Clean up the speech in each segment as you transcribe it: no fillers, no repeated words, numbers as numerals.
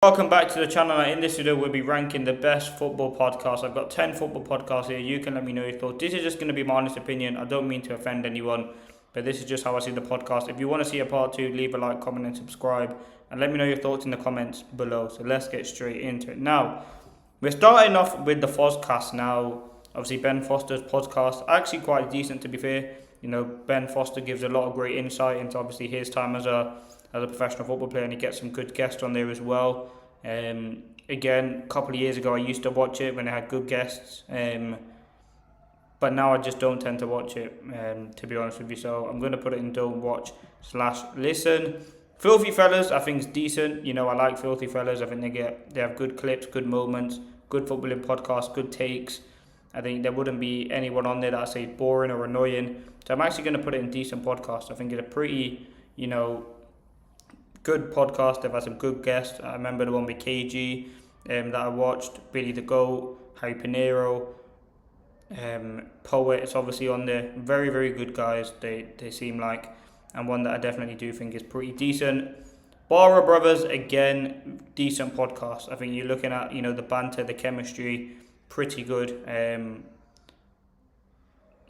Welcome back to the channel. In this video, we'll be ranking the best football podcasts. I've got 10 football podcasts here. You can let me know your thoughts. This is just going to be my honest opinion. I don't mean to offend anyone, but this is just how I see the podcast. If you want to see a part 2, leave a like, comment, and subscribe. And let me know your thoughts in the comments below. So let's get straight into it. Now, we're starting off with the Fozcast now. Obviously, Ben Foster's podcast, actually quite decent to be fair. You know, Ben Foster gives a lot of great insight into obviously his time as a professional football player, and he gets some good guests on there as well. Again, a couple of years ago I used to watch it when it had good guests, but now I just don't tend to watch it, to be honest with you. So I'm going to put it in don't watch / listen. Filthy Fellas, I think is decent. You know, I like Filthy Fellas. I think they have good clips, good moments, good footballing podcasts, good takes. I think there wouldn't be anyone on there that I say boring or annoying. So I'm actually going to put it in decent podcast. I think it's a pretty, good podcast. They've had some good guests. I remember the one with KG that I watched, Billy the Goat, Harry Pinero, Poet is obviously on there. Very, very good guys, they seem like. And one that I definitely do think is pretty decent. Barra Brothers, again, decent podcast. I think you're looking at, the banter, the chemistry, pretty good.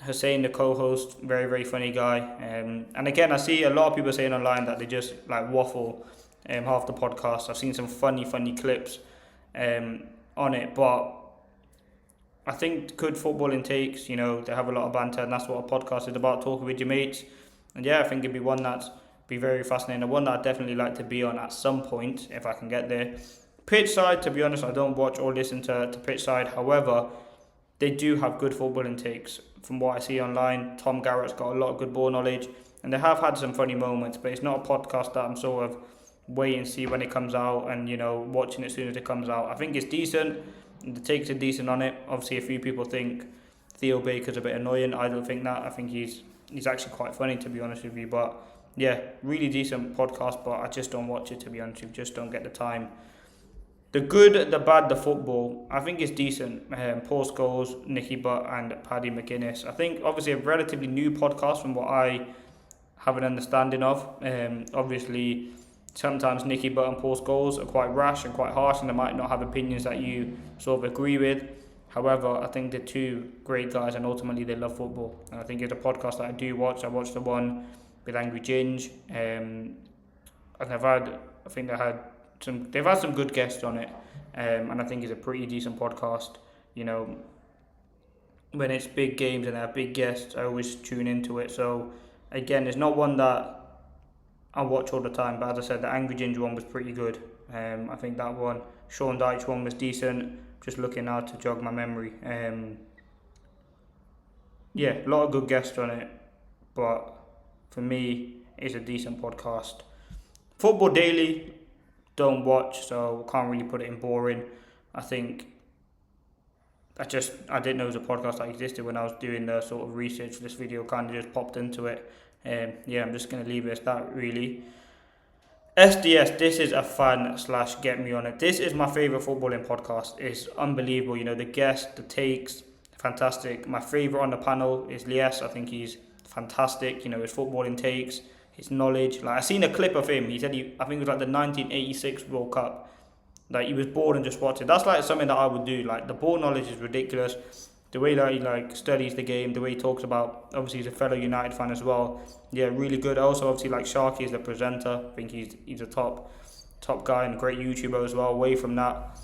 Hussein, the co-host, very, very funny guy. And again, I see a lot of people saying online that they just like waffle half the podcast. I've seen some funny clips on it, but I think good footballing takes, they have a lot of banter, and that's what a podcast is about, talking with your mates. And yeah, I think it'd be one that's be very fascinating, and one that I'd definitely like to be on at some point if I can get there. Pitchside, to be honest, I don't watch or listen to Pitchside. However, they do have good footballing takes. From what I see online, Tom Garrett's got a lot of good ball knowledge, and they have had some funny moments, but it's not a podcast that I'm sort of waiting to see when it comes out and, watching it as soon as it comes out. I think it's decent. The takes are decent on it. Obviously, a few people think Theo Baker's a bit annoying. I don't think that. I think he's actually quite funny, to be honest with you. But yeah, really decent podcast, but I just don't watch it, to be honest with you. Just don't get the time. The good, the bad, the football, I think it's decent. Paul Scholes, Nicky Butt and Paddy McGuinness. I think obviously a relatively new podcast from what I have an understanding of. Obviously, sometimes Nicky Butt and Paul Scholes are quite rash and quite harsh, and they might not have opinions that you sort of agree with. However, I think they're two great guys, and ultimately they love football. And I think it's a podcast that I do watch. I watched the one with Angry Ginge, and they've had some good guests on it, and I think it's a pretty decent podcast. When it's big games and they have big guests, I always tune into it. So again, it's not one that I watch all the time, but as I said, the Angry Ginger one was pretty good. I think that one, Sean Dyche one was decent. Just looking now to jog my memory. Yeah, a lot of good guests on it, but for me, it's a decent podcast. Football Daily, don't watch, so can't really put it in boring. I think I didn't know it was a podcast that existed when I was doing the sort of research for this video. Kind of just popped into it. Yeah, I'm just going to leave it as that, really. SDS, this is a fan / get me on it. This is my favourite footballing podcast. It's unbelievable. The guests, the takes, fantastic. My favourite on the panel is Lies. I think he's fantastic. His footballing takes, his knowledge. Like, I seen a clip of him. He said I think it was like the 1986 World Cup. Like, he was bored and just watched it. That's like something that I would do. Like, the ball knowledge is ridiculous. The way that he studies the game, the way he talks about, obviously he's a fellow United fan as well. Yeah, really good. Also, obviously, like Sharky is the presenter. I think he's a top guy and a great YouTuber as well. Away from that,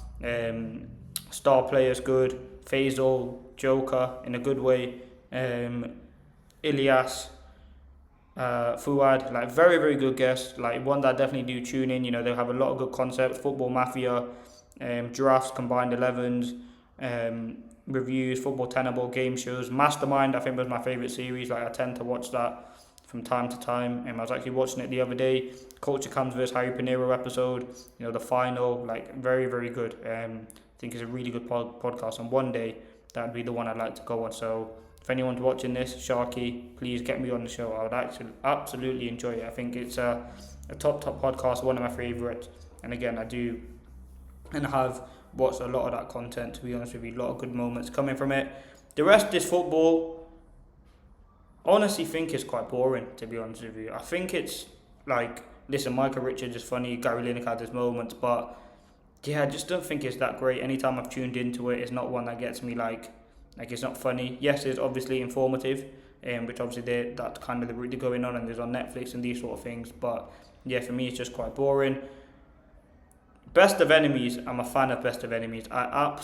star players good. Faisal, Joker in a good way. Ilyas, Fuad, like very, very good guests. Like one that I definitely do tune in. They have a lot of good concepts. Football Mafia, drafts, combined 11s, reviews, football tenable, game shows. Mastermind, I think, was my favourite series. Like, I tend to watch that from time to time. I was actually watching it the other day. Culture Comes vs Harry Pinero episode. The final, like, very, very good. I think it's a really good podcast, and one day that'd be the one I'd like to go on. So if anyone's watching this, Sharky, please get me on the show. I would actually absolutely enjoy it. I think it's a top podcast, one of my favourites. And again, I do and have watched a lot of that content, to be honest with you. A lot of good moments coming from it. The rest is football. Honestly, think it's quite boring, to be honest with you. I think it's like, listen, Michael Richards is funny, Gary Lineker had his moments, but yeah, I just don't think it's that great. Anytime I've tuned into it, it's not one that gets me like it's not funny. Yes, it's obviously informative, which obviously that's kind of the route they're going on, and there's on Netflix and these sort of things. But yeah, for me, it's just quite boring. Best of Enemies, I'm a fan of Best of Enemies. I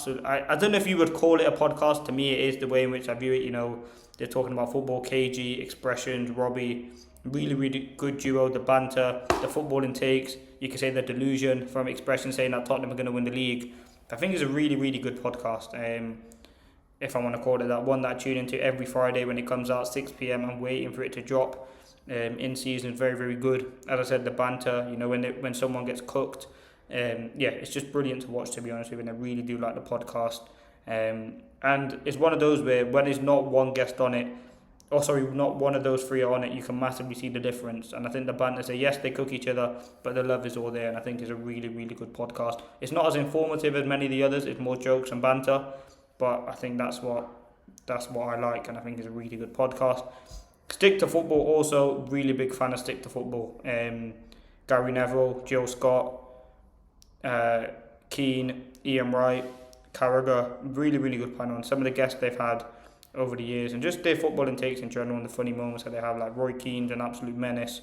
don't know if you would call it a podcast. To me, it is the way in which I view it. You know, they're talking about football, KG, Expressions, Robbie, really, really good duo. The banter, the footballing takes. You can say the delusion from Expression saying that Tottenham are going to win the league. I think it's a really, really good podcast. If I want to call it that, one that I tune into every Friday when it comes out, 6 p.m. I'm waiting for it to drop. In season is very, very good. As I said, the banter, you know, when someone gets cooked, yeah, it's just brilliant to watch, to be honest with you, and I really do like the podcast. And it's one of those where when there's not one guest on it, not one of those three are on it, you can massively see the difference. And I think the banter say, yes, they cook each other, but the love is all there, and I think it's a really, really good podcast. It's not as informative as many of the others, it's more jokes and banter, but I think that's what I like, and I think it's a really good podcast. Stick to Football also, really big fan of Stick to Football. Gary Neville, Joe Scott, Keane, Ian Wright, Carragher, really, really good panel. And some of the guests they've had over the years, and just their footballing takes in general, and the funny moments that they have, like Roy Keane's an absolute menace.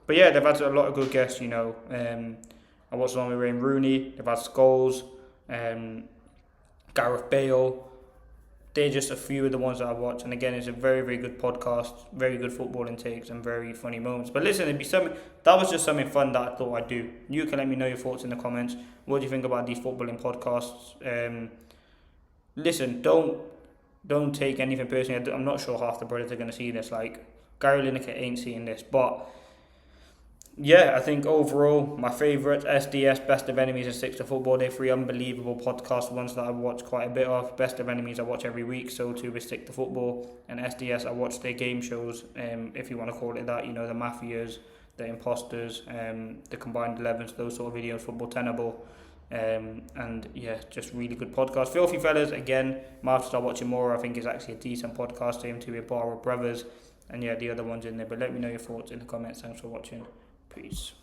But yeah, they've had a lot of good guests, you know. I watched along with Wayne Rooney, they've had Scholes, Gareth Bale. They're just a few of the ones that I watch, and again, it's a very, very good podcast, very good footballing takes, and very funny moments. But listen, that was just something fun that I thought I'd do. You can let me know your thoughts in the comments. What do you think about these footballing podcasts? Listen, don't take anything personally. I'm not sure half the brothers are going to see this. Like, Gary Lineker ain't seeing this, but yeah, I think overall, my favourite, SDS, Best of Enemies and Stick to Football, they're three unbelievable podcast ones that I watch quite a bit of. Best of Enemies I watch every week, so too with Stick to Football. And SDS, I watch their game shows, if you want to call it that, you know, the Mafias, the Imposters, the Combined 11s, those sort of videos, Football Tenable. And yeah, just really good podcast. Filthy Fellas, again, might have to start watching more. I think it's actually a decent podcast, same to with Barrow Brothers. And yeah, the other ones in there. But let me know your thoughts in the comments. Thanks for watching. Peace.